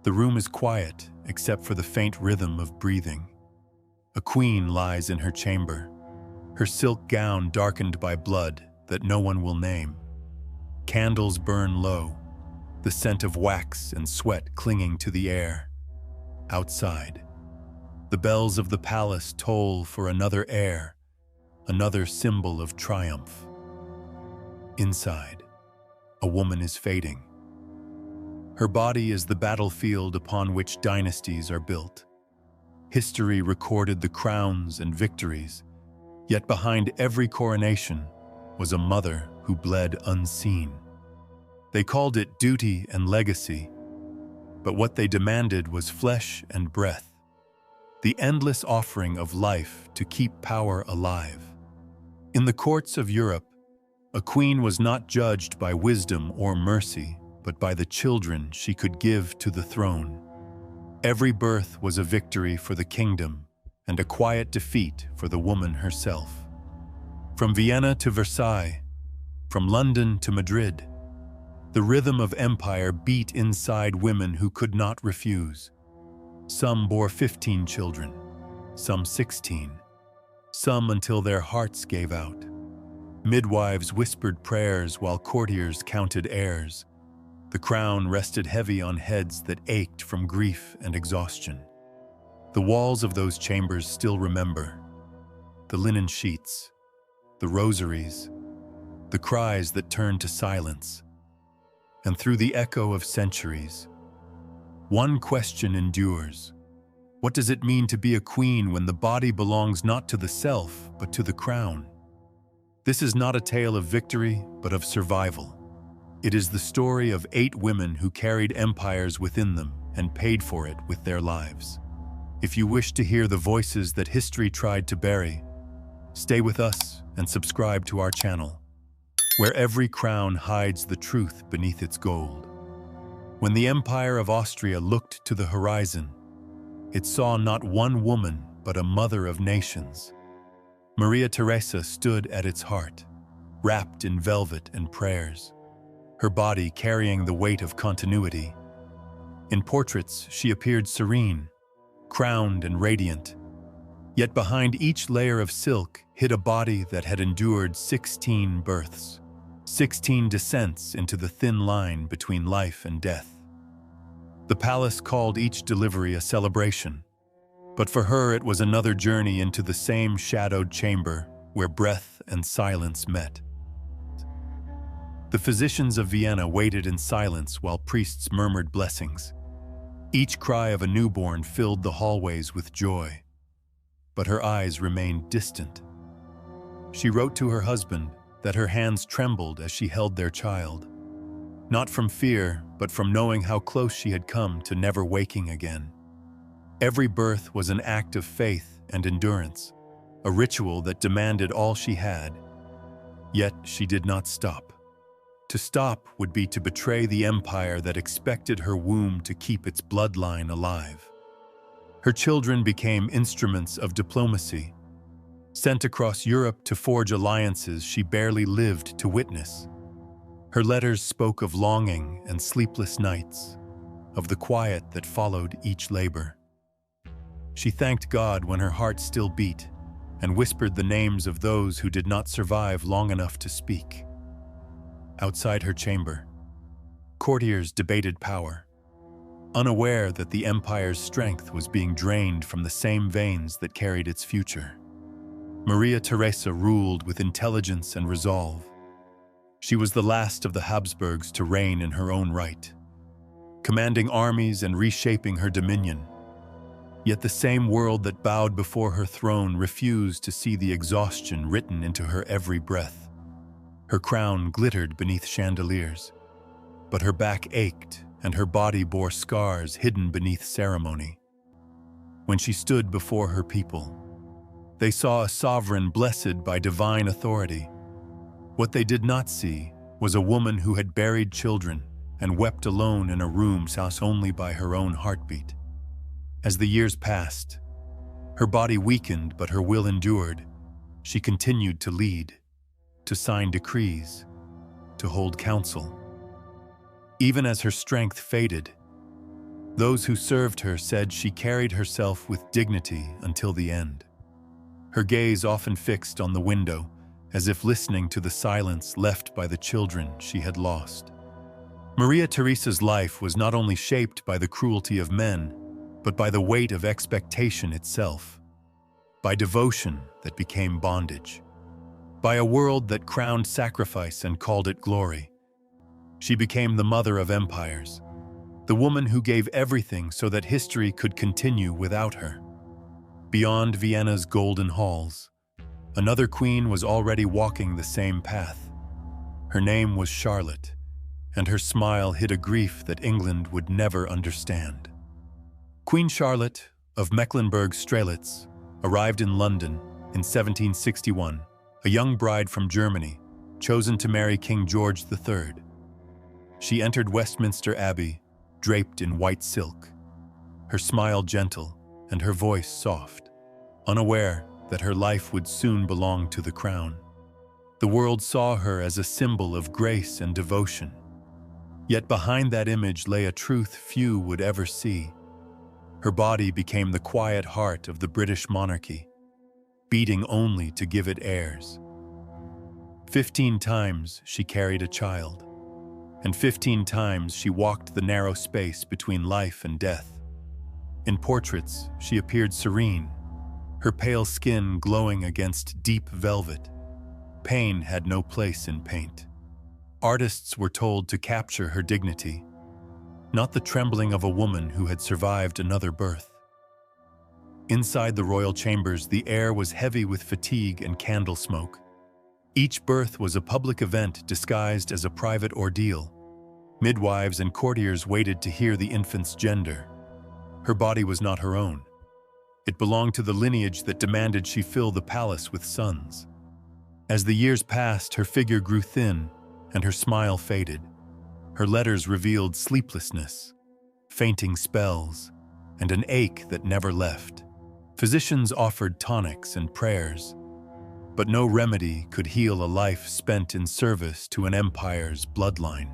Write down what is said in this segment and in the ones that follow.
The room is quiet, except for the faint rhythm of breathing. A queen lies in her chamber, her silk gown darkened by blood that no one will name. Candles burn low, the scent of wax and sweat clinging to the air. Outside, the bells of the palace toll for another heir, another symbol of triumph. Inside, a woman is fading. Her body is the battlefield upon which dynasties are built. History recorded the crowns and victories, yet behind every coronation was a mother who bled unseen. They called it duty and legacy, but what they demanded was flesh and breath, the endless offering of life to keep power alive. In the courts of Europe, a queen was not judged by wisdom or mercy, but by the children she could give to the throne. Every birth was a victory for the kingdom and a quiet defeat for the woman herself. From Vienna to Versailles, from London to Madrid, the rhythm of empire beat inside women who could not refuse. Some bore 15 children, some 16, some until their hearts gave out. Midwives whispered prayers while courtiers counted heirs. The crown rested heavy on heads that ached from grief and exhaustion. The walls of those chambers still remember. The linen sheets, the rosaries, the cries that turned to silence. And through the echo of centuries, one question endures. What does it mean to be a queen when the body belongs not to the self, but to the crown? This is not a tale of victory, but of survival. It is the story of 8 women who carried empires within them and paid for it with their lives. If you wish to hear the voices that history tried to bury, stay with us and subscribe to our channel, where every crown hides the truth beneath its gold. When the Empire of Austria looked to the horizon, it saw not one woman, but a mother of nations. Maria Theresa stood at its heart, wrapped in velvet and prayers, her body carrying the weight of continuity. In portraits, she appeared serene, crowned and radiant, yet behind each layer of silk hid a body that had endured 16 births, 16 descents into the thin line between life and death. The palace called each delivery a celebration, but for her it was another journey into the same shadowed chamber where breath and silence met. The physicians of Vienna waited in silence while priests murmured blessings. Each cry of a newborn filled the hallways with joy, but her eyes remained distant. She wrote to her husband that her hands trembled as she held their child, not from fear, but from knowing how close she had come to never waking again. Every birth was an act of faith and endurance, a ritual that demanded all she had. Yet she did not stop. To stop would be to betray the empire that expected her womb to keep its bloodline alive. Her children became instruments of diplomacy, sent across Europe to forge alliances she barely lived to witness. Her letters spoke of longing and sleepless nights, of the quiet that followed each labor. She thanked God when her heart still beat and whispered the names of those who did not survive long enough to speak. Outside her chamber, courtiers debated power, unaware that the empire's strength was being drained from the same veins that carried its future. Maria Theresa ruled with intelligence and resolve. She was the last of the Habsburgs to reign in her own right, commanding armies and reshaping her dominion. Yet the same world that bowed before her throne refused to see the exhaustion written into her every breath. Her crown glittered beneath chandeliers, but her back ached and her body bore scars hidden beneath ceremony. When she stood before her people, they saw a sovereign blessed by divine authority. What they did not see was a woman who had buried children and wept alone in a room housed only by her own heartbeat. As the years passed, her body weakened but her will endured. She continued to lead, to sign decrees, to hold counsel. Even as her strength faded, Those who served her said she carried herself with dignity until the end, her gaze often fixed on the window, as if listening to the silence left by the children she had lost. Maria Theresa's life was not only shaped by the cruelty of men, but by the weight of expectation itself, by devotion that became bondage, by a world that crowned sacrifice and called it glory. She became the mother of empires, the woman who gave everything so that history could continue without her. Beyond Vienna's golden halls, another queen was already walking the same path. Her name was Charlotte, and her smile hid a grief that England would never understand. Queen Charlotte of Mecklenburg-Strelitz arrived in London in 1761, a young bride from Germany, chosen to marry King George III. She entered Westminster Abbey, draped in white silk, her smile gentle and her voice soft, unaware that her life would soon belong to the crown. The world saw her as a symbol of grace and devotion. Yet behind that image lay a truth few would ever see. Her body became the quiet heart of the British monarchy, beating only to give it heirs. 15 times she carried a child, and 15 times she walked the narrow space between life and death. In portraits, she appeared serene, her pale skin glowing against deep velvet. Pain had no place in paint. Artists were told to capture her dignity, not the trembling of a woman who had survived another birth. Inside the royal chambers, the air was heavy with fatigue and candle smoke. Each birth was a public event disguised as a private ordeal. Midwives and courtiers waited to hear the infant's gender. Her body was not her own. It belonged to the lineage that demanded she fill the palace with sons. As the years passed, her figure grew thin and her smile faded. Her letters revealed sleeplessness, fainting spells, and an ache that never left. Physicians offered tonics and prayers, but no remedy could heal a life spent in service to an empire's bloodline.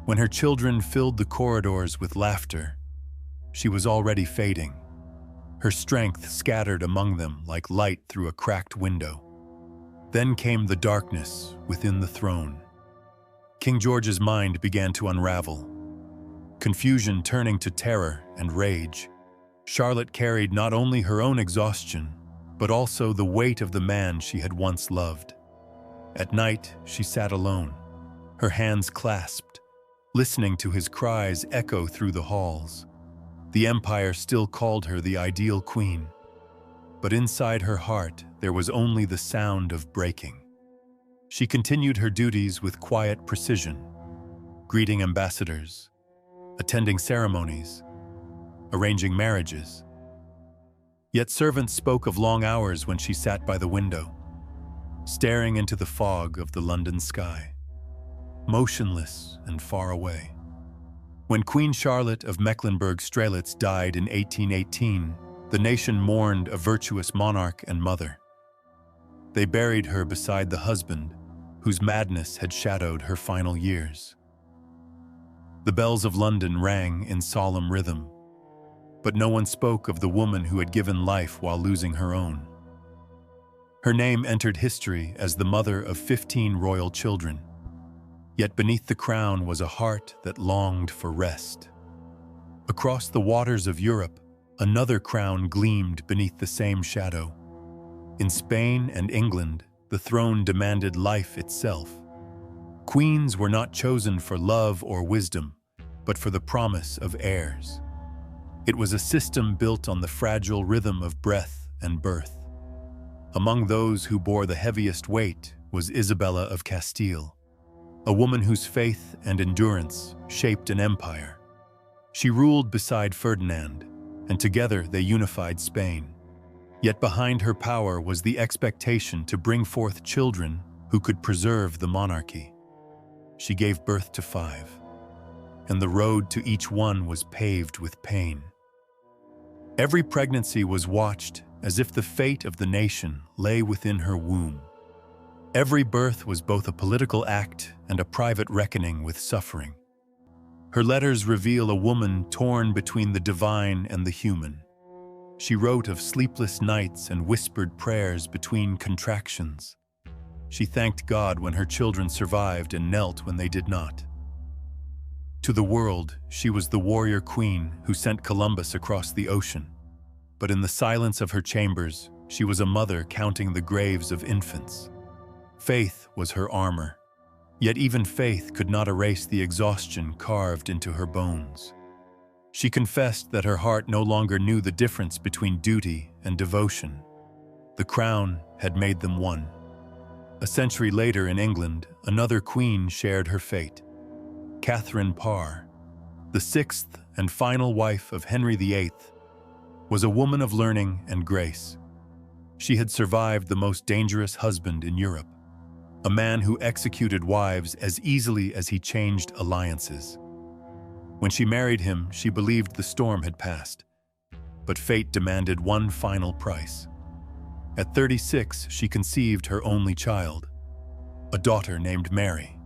When her children filled the corridors with laughter, she was already fading, her strength scattered among them like light through a cracked window. Then came the darkness within the throne. King George's mind began to unravel, confusion turning to terror and rage. Charlotte carried not only her own exhaustion, but also the weight of the man she had once loved. At night, she sat alone, her hands clasped, listening to his cries echo through the halls. The empire still called her the ideal queen, but inside her heart there was only the sound of breaking. She continued her duties with quiet precision, greeting ambassadors, attending ceremonies, arranging marriages. Yet servants spoke of long hours when she sat by the window, staring into the fog of the London sky, motionless and far away. When Queen Charlotte of Mecklenburg-Strelitz died in 1818, the nation mourned a virtuous monarch and mother. They buried her beside the husband whose madness had shadowed her final years. The bells of London rang in solemn rhythm, but no one spoke of the woman who had given life while losing her own. Her name entered history as the mother of 15 royal children, yet beneath the crown was a heart that longed for rest. Across the waters of Europe, another crown gleamed beneath the same shadow. In Spain and England, the throne demanded life itself. Queens were not chosen for love or wisdom, but for the promise of heirs. It was a system built on the fragile rhythm of breath and birth. Among those who bore the heaviest weight was Isabella of Castile, a woman whose faith and endurance shaped an empire. She ruled beside Ferdinand, and together they unified Spain. Yet behind her power was the expectation to bring forth children who could preserve the monarchy. She gave birth to 5, and the road to each one was paved with pain. Every pregnancy was watched as if the fate of the nation lay within her womb. Every birth was both a political act and a private reckoning with suffering. Her letters reveal a woman torn between the divine and the human. She wrote of sleepless nights and whispered prayers between contractions. She thanked God when her children survived and knelt when they did not. To the world, she was the warrior queen who sent Columbus across the ocean. But in the silence of her chambers, she was a mother counting the graves of infants. Faith was her armor. Yet even faith could not erase the exhaustion carved into her bones. She confessed that her heart no longer knew the difference between duty and devotion. The crown had made them one. A century later in England, another queen shared her fate. Catherine Parr, the sixth and final wife of Henry VIII, was a woman of learning and grace. She had survived the most dangerous husband in Europe, a man who executed wives as easily as he changed alliances. When she married him, she believed the storm had passed, but fate demanded one final price. At 36, she conceived her only child, a daughter named Mary.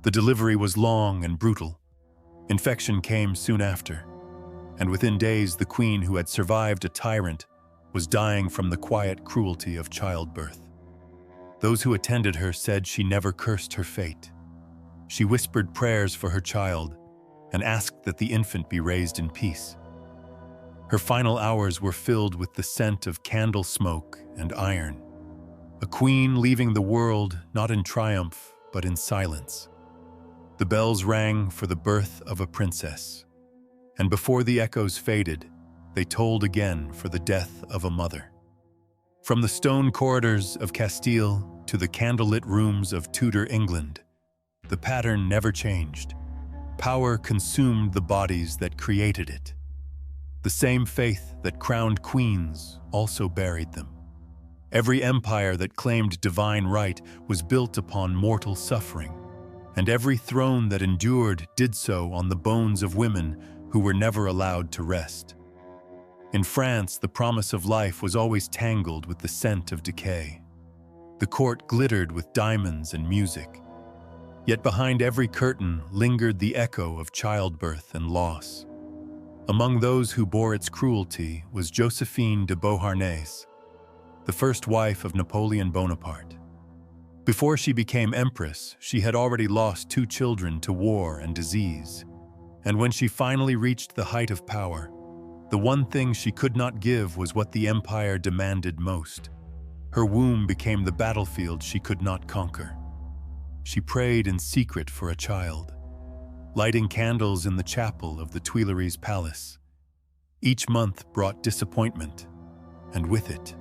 The delivery was long and brutal. Infection came soon after, and within days the queen who had survived a tyrant was dying from the quiet cruelty of childbirth. Those who attended her said she never cursed her fate. She whispered prayers for her child and asked that the infant be raised in peace. Her final hours were filled with the scent of candle smoke and iron. A queen leaving the world not in triumph, but in silence. The bells rang for the birth of a princess, and before the echoes faded, they tolled again for the death of a mother. From the stone corridors of Castile to the candlelit rooms of Tudor England, the pattern never changed. Power consumed the bodies that created it. The same faith that crowned queens also buried them. Every empire that claimed divine right was built upon mortal suffering, and every throne that endured did so on the bones of women who were never allowed to rest. In France, the promise of life was always tangled with the scent of decay. The court glittered with diamonds and music. Yet behind every curtain lingered the echo of childbirth and loss. Among those who bore its cruelty was Josephine de Beauharnais, the first wife of Napoleon Bonaparte. Before she became empress, she had already lost 2 children to war and disease. And when she finally reached the height of power, the one thing she could not give was what the empire demanded most. Her womb became the battlefield she could not conquer. She prayed in secret for a child, lighting candles in the chapel of the Tuileries Palace. Each month brought disappointment, and with it,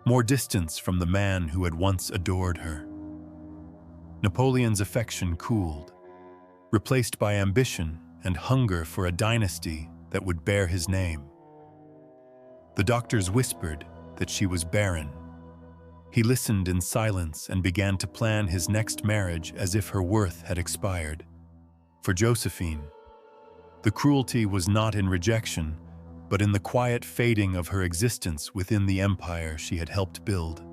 more distance from the man who had once adored her. Napoleon's affection cooled, replaced by ambition and hunger for a dynasty that would bear his name. The doctors whispered that she was barren. He listened in silence and began to plan his next marriage as if her worth had expired. For Josephine, the cruelty was not in rejection, but in the quiet fading of her existence within the empire she had helped build.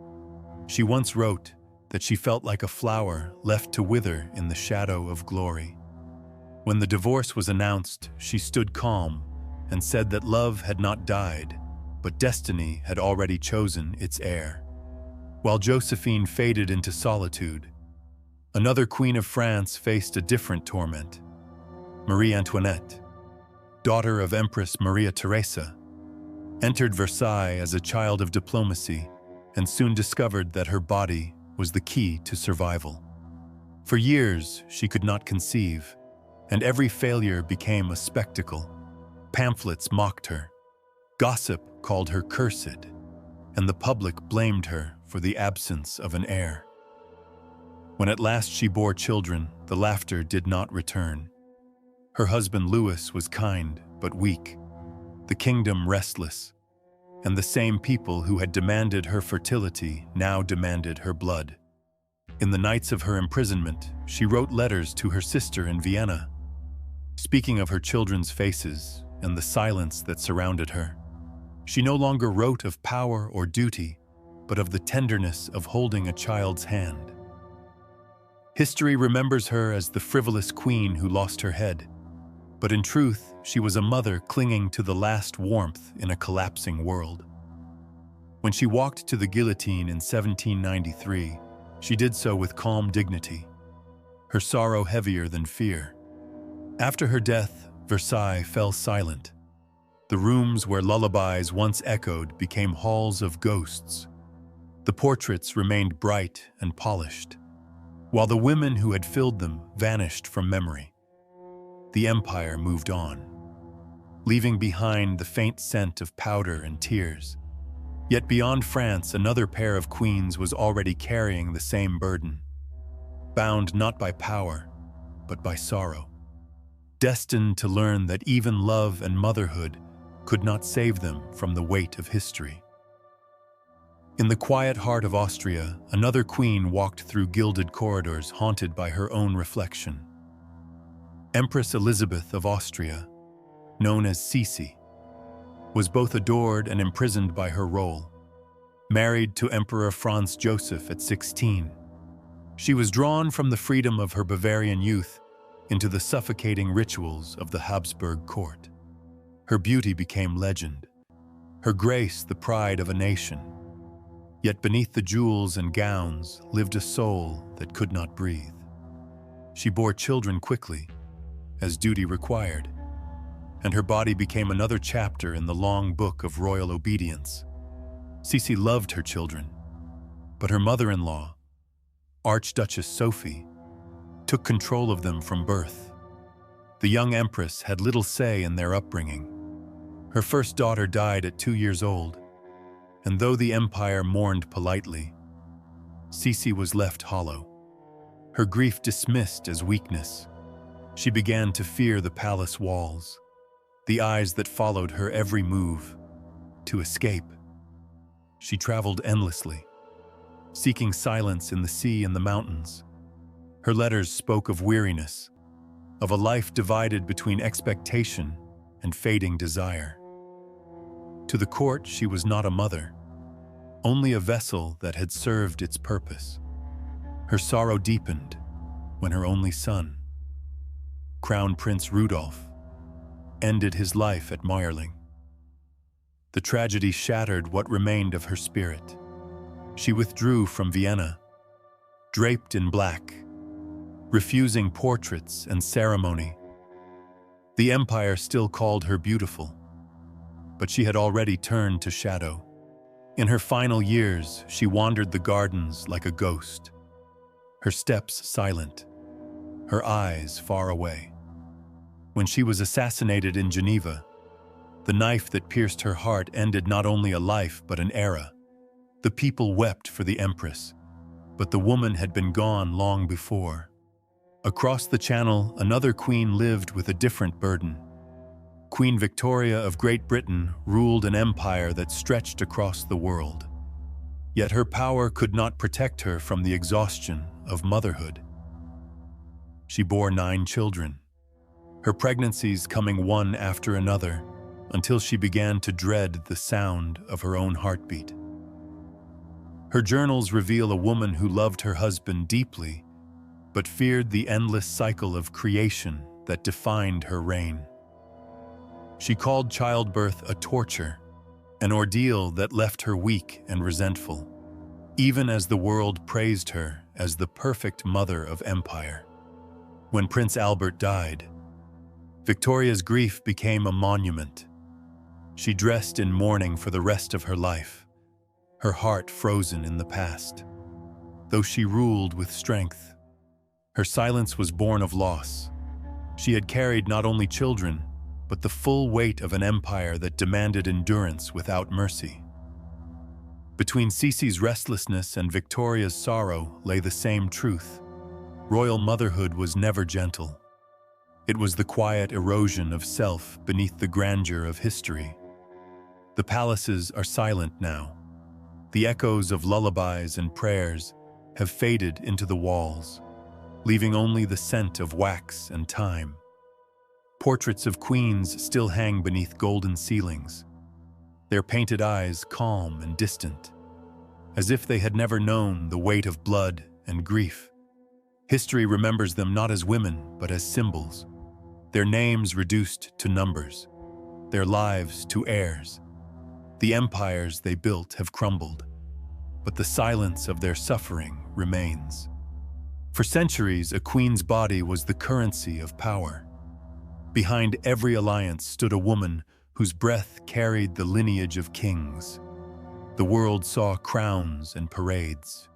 She once wrote that she felt like a flower left to wither in the shadow of glory. When the divorce was announced, she stood calm and said that love had not died, but destiny had already chosen its heir. While Josephine faded into solitude, another queen of France faced a different torment. Marie Antoinette, daughter of Empress Maria Theresa, entered Versailles as a child of diplomacy and soon discovered that her body was the key to survival. For years, she could not conceive, and every failure became a spectacle. Pamphlets mocked her, gossip called her cursed, and the public blamed her for the absence of an heir. When at last she bore children, the laughter did not return. Her husband Louis was kind but weak, the kingdom restless, and the same people who had demanded her fertility now demanded her blood. In the nights of her imprisonment, she wrote letters to her sister in Vienna, speaking of her children's faces and the silence that surrounded her. She no longer wrote of power or duty, but of the tenderness of holding a child's hand. History remembers her as the frivolous queen who lost her head, but in truth, she was a mother clinging to the last warmth in a collapsing world. When she walked to the guillotine in 1793, she did so with calm dignity, her sorrow heavier than fear. After her death, Versailles fell silent. The rooms where lullabies once echoed became halls of ghosts. The portraits remained bright and polished, while the women who had filled them vanished from memory. The empire moved on, leaving behind the faint scent of powder and tears. Yet beyond France, another pair of queens was already carrying the same burden, bound not by power, but by sorrow, destined to learn that even love and motherhood could not save them from the weight of history. In the quiet heart of Austria, another queen walked through gilded corridors haunted by her own reflection. Empress Elizabeth of Austria, known as Sisi, was both adored and imprisoned by her role. Married to Emperor Franz Joseph at 16, she was drawn from the freedom of her Bavarian youth into the suffocating rituals of the Habsburg court. Her beauty became legend, her grace the pride of a nation. Yet beneath the jewels and gowns lived a soul that could not breathe. She bore children quickly, as duty required, and her body became another chapter in the long book of royal obedience. Sisi loved her children, but her mother-in-law, Archduchess Sophie, took control of them from birth. The young empress had little say in their upbringing. Her first daughter died at 2 years old, and though the empire mourned politely, Sisi was left hollow. Her grief dismissed as weakness, she began to fear the palace walls, the eyes that followed her every move. To escape, she traveled endlessly, seeking silence in the sea and the mountains. Her letters spoke of weariness, of a life divided between expectation and fading desire. To the court, she was not a mother, only a vessel that had served its purpose. Her sorrow deepened when her only son, Crown Prince Rudolph, ended his life at Meyerling. The tragedy shattered what remained of her spirit. She withdrew from Vienna, draped in black, refusing portraits and ceremony. The empire still called her beautiful, but she had already turned to shadow. In her final years, she wandered the gardens like a ghost, her steps silent, her eyes far away. When she was assassinated in Geneva, the knife that pierced her heart ended not only a life but an era. The people wept for the empress, but the woman had been gone long before. Across the Channel, another queen lived with a different burden. Queen Victoria of Great Britain ruled an empire that stretched across the world. Yet her power could not protect her from the exhaustion of motherhood. She bore 9 children, her pregnancies coming one after another, until she began to dread the sound of her own heartbeat. Her journals reveal a woman who loved her husband deeply, but feared the endless cycle of creation that defined her reign. She called childbirth a torture, an ordeal that left her weak and resentful, even as the world praised her as the perfect mother of empire. When Prince Albert died, Victoria's grief became a monument. She dressed in mourning for the rest of her life, her heart frozen in the past. Though she ruled with strength, her silence was born of loss. She had carried not only children, but the full weight of an empire that demanded endurance without mercy. Between Sisi's restlessness and Victoria's sorrow lay the same truth. Royal motherhood was never gentle. It was the quiet erosion of self beneath the grandeur of history. The palaces are silent now. The echoes of lullabies and prayers have faded into the walls, leaving only the scent of wax and time. Portraits of queens still hang beneath golden ceilings, their painted eyes calm and distant, as if they had never known the weight of blood and grief. History remembers them not as women, but as symbols. Their names reduced to numbers, their lives to heirs. The empires they built have crumbled, but the silence of their suffering remains. For centuries, a queen's body was the currency of power. Behind every alliance stood a woman whose breath carried the lineage of kings. The world saw crowns and parades,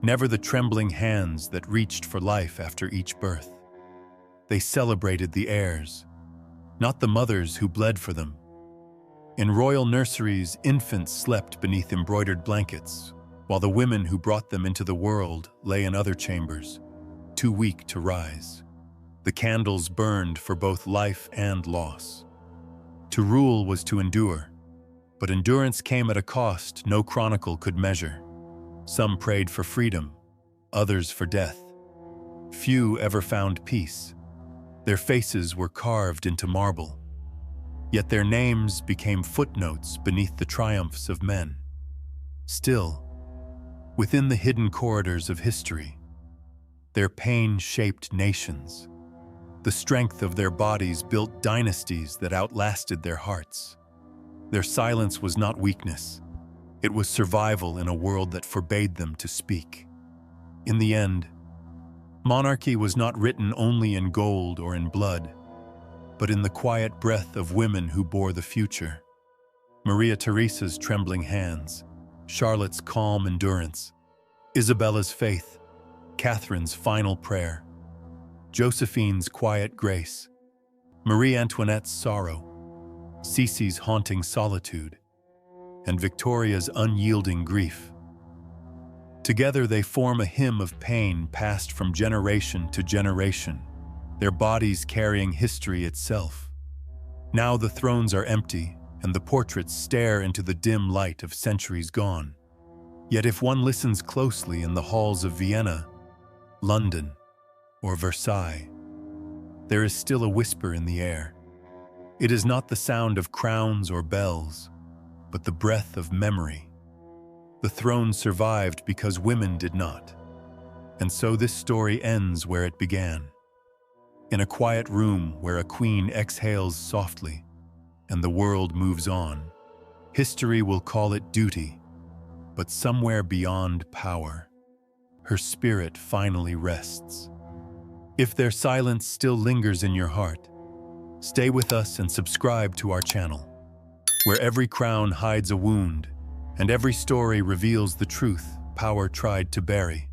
never the trembling hands that reached for life after each birth. They celebrated the heirs, not the mothers who bled for them. In royal nurseries, infants slept beneath embroidered blankets, while the women who brought them into the world lay in other chambers, too weak to rise. The candles burned for both life and loss. To rule was to endure, but endurance came at a cost no chronicle could measure. Some prayed for freedom, others for death. Few ever found peace. Their faces were carved into marble, yet their names became footnotes beneath the triumphs of men. Still, within the hidden corridors of history, their pain shaped nations. The strength of their bodies built dynasties that outlasted their hearts. Their silence was not weakness. It was survival in a world that forbade them to speak. In the end, monarchy was not written only in gold or in blood, but in the quiet breath of women who bore the future. Maria Theresa's trembling hands, Charlotte's calm endurance, Isabella's faith, Catherine's final prayer, Josephine's quiet grace, Marie Antoinette's sorrow, Cece's haunting solitude, and Victoria's unyielding grief. Together they form a hymn of pain passed from generation to generation, their bodies carrying history itself. Now the thrones are empty, and the portraits stare into the dim light of centuries gone. Yet if one listens closely in the halls of Vienna, London, or Versailles, there is still a whisper in the air. It is not the sound of crowns or bells, but the breath of memory. The throne survived because women did not. And so this story ends where it began. In a quiet room where a queen exhales softly and the world moves on. History will call it duty, but somewhere beyond power, her spirit finally rests. If their silence still lingers in your heart, stay with us and subscribe to our channel, where every crown hides a wound and every story reveals the truth power tried to bury.